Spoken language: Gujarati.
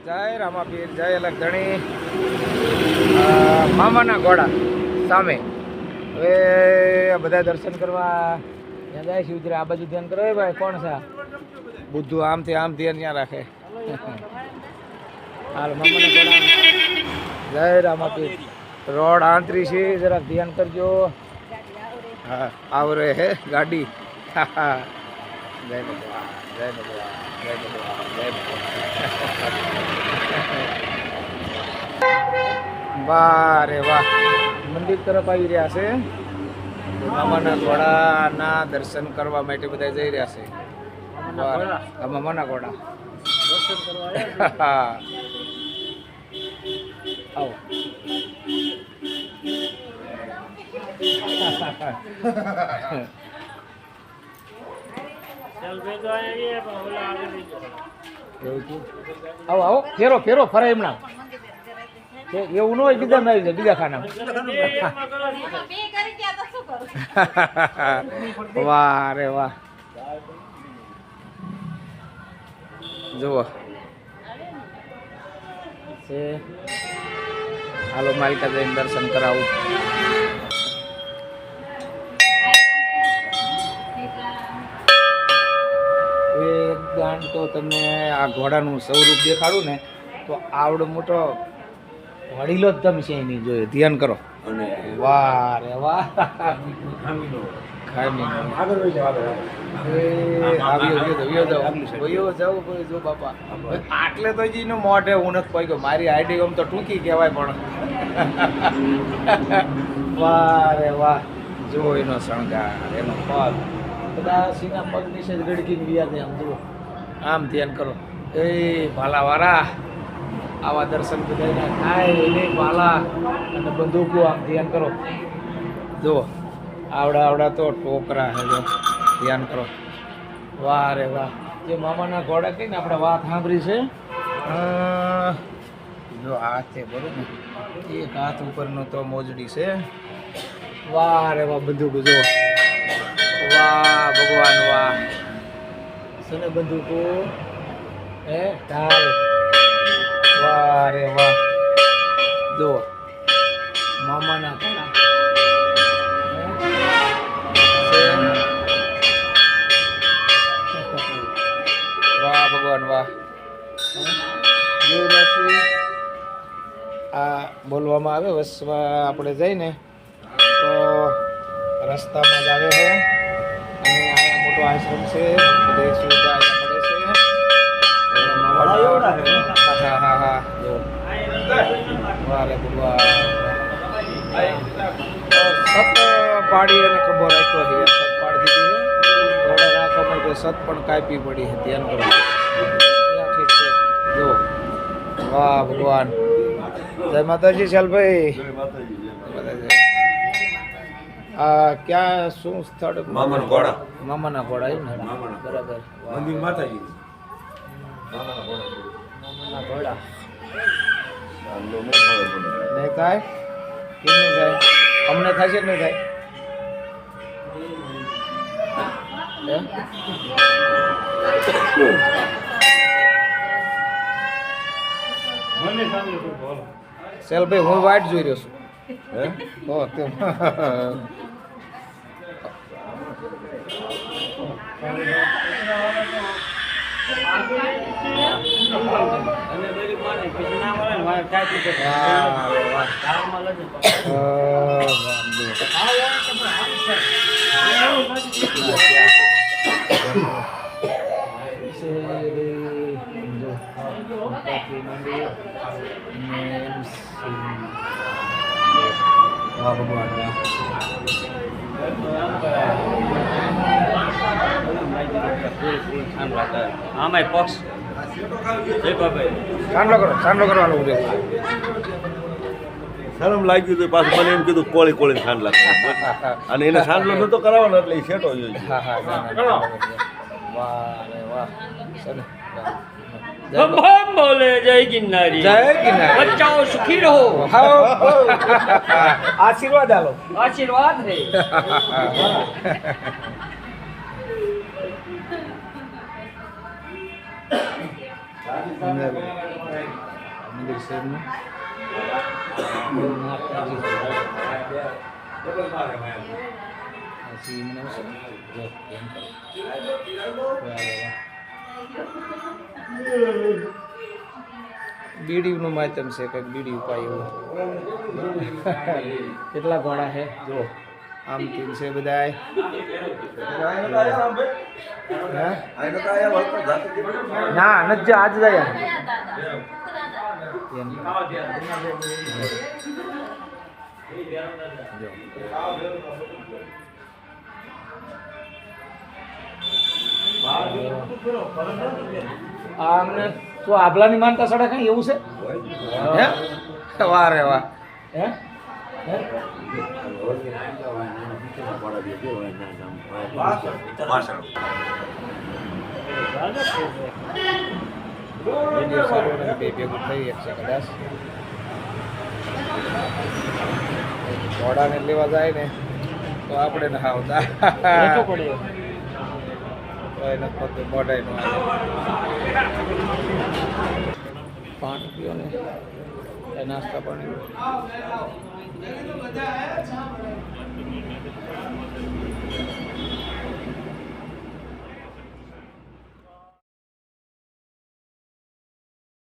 જય રામાપીર, જય લખધણી. મામાના ઘોડા સામે. હવે બધા દર્શન કરવા ત્યાં જાય છે. ઉતરે આ બાજુ ધ્યાન કરો ભાઈ. કોણ છે બુદ્ધુ? આમથી ત્યાં રાખે. હાલ મામાના ઘોડા. જય રામાપીર. રોડ આંતરી છે, જરાક ધ્યાન કરજો. હા આવરે હે ગાડી. જય ભગવાન, જય ભગવાન, જય ભગવાન, જય ભગવાન. વાહ રે વાહ, મંદિર તરફ આવી રહ્યા છે. મામાના ઘોડાના દર્શન કરવા માટે બધા જઈ રહ્યા છે. મામાના ઘોડા દર્શન કરવા આવો. આવો આવો, ફેરો ફેરો ફરાય એમના. એવું ન હોય બીજા આવી જાય, બીજા ખાનામાં. વાહ રે વાહ, જુઓ હાલો માલિકા જઈને દર્શન કરાવું. એક ગાંઠ તો તમને આ ઘોડાનું સ્વરૂપ દેખાડું ને તો આવડો મોટો વડીલો જ તમે છે એની જોઈએ, ધ્યાન કરો. વાહ રે વાહ, આટલે તો જ મોઢે હું નથી પડી ગયો. મારી આઈડી આમ તો ટૂંકી કહેવાય પણ વાહ રે વાહ, જુઓ એનો શણગાર, એનો પગ, બધા સીના પગ નીચે જ ગડકીને વ્યા છે. આમ જુઓ, આમ ધ્યાન કરો. એ ભાલાવાળા આવા દર્શન બધાને થાય એને ભાલા અને બંદૂકો. આમ ધ્યાન કરો. જુઓ આવડા આવડા તો ટોકરા હે, જો ધ્યાન કરો. વાહ રે વાહ, જે મામાના ઘોડા કહીને આપણે વાત સાંભળી છે. જો હાથ છે બરોબર, એક હાથ ઉપરનો તો મોજડી છે. વાહ રે વાહ, બંદૂકો જુઓ. વાહ ભગવાન વાહ, સને બંદૂકો હે ઢાલ. વાહ રે વાહ, જો મામાના ઘોડા. વાહ ભગવાન વાહ. આ બોલવામાં આવે વસમાં આપણે જઈને તો રસ્તામાં જ આવે છે. અને અહીંયા મોટો આશ્રમ છે, બધી સુવિધા અહીંયા મળે છે. હા હા હા, જો વારે ભગવાન સત પાડી અને ખભો રાખ્યો છે. સત પાડી દીધી છે. ઘોડા રાખવા માટે સત પણ કાપી પડી છે. ધ્યાન કરો. ઠીક છે, જો વાહ ભગવાન. જય માતાજી શાલભાઈ. આ ક્યાં શું સ્થળ? મામાના ઘોડા. મામાના ઘોડા એવું ને, બરાબર. મંદિર માતાજી. મામાના ઘોડા નહીં થાય? કેમ નહીં થાય? અમને થાય છે કે નહીં થાય? સેલભાઈ હું વાઇટ જોઈ રહ્યો છું. આમાં પક્ષ ચાંદલો કરવાનો શરમ લાગ્યું તો પાછું મને એમ કીધું કોળી કોળી ખાંડ લાગે અને એને સાંડલો નતો કરાવવાનો એટલે એ શેટો જોઈએ. બોલે જય ગિરનારી, જય ગિરનારી. બચ્ચાઓ સુખી રહો. આશીર્વાદ આલો. આશીર્વાદ રે. મંદિર શહેરનું પછી મને શું જો એમ કરો. વાહ, વાહ. બીડીનું માધ્યમ છે કંઈક બીડી ઉપાય એવું કેટલા ઘોડા છે જો આમ તેમ છે બધાય ના નથી આજ જાય એમ. જો. આ અમને તો આભલાની માનતા સડા કઈ એવું છે હે વાહ રે વાહ હે હે વિડીયો સારો ને બે ભેગું થઈ શકશે કદાચ ઘોડાને લેવા જાય ને તો આપણે ના આવતા મોઢાઈનું પાણી પીઓ ને નાસ્તા પાણી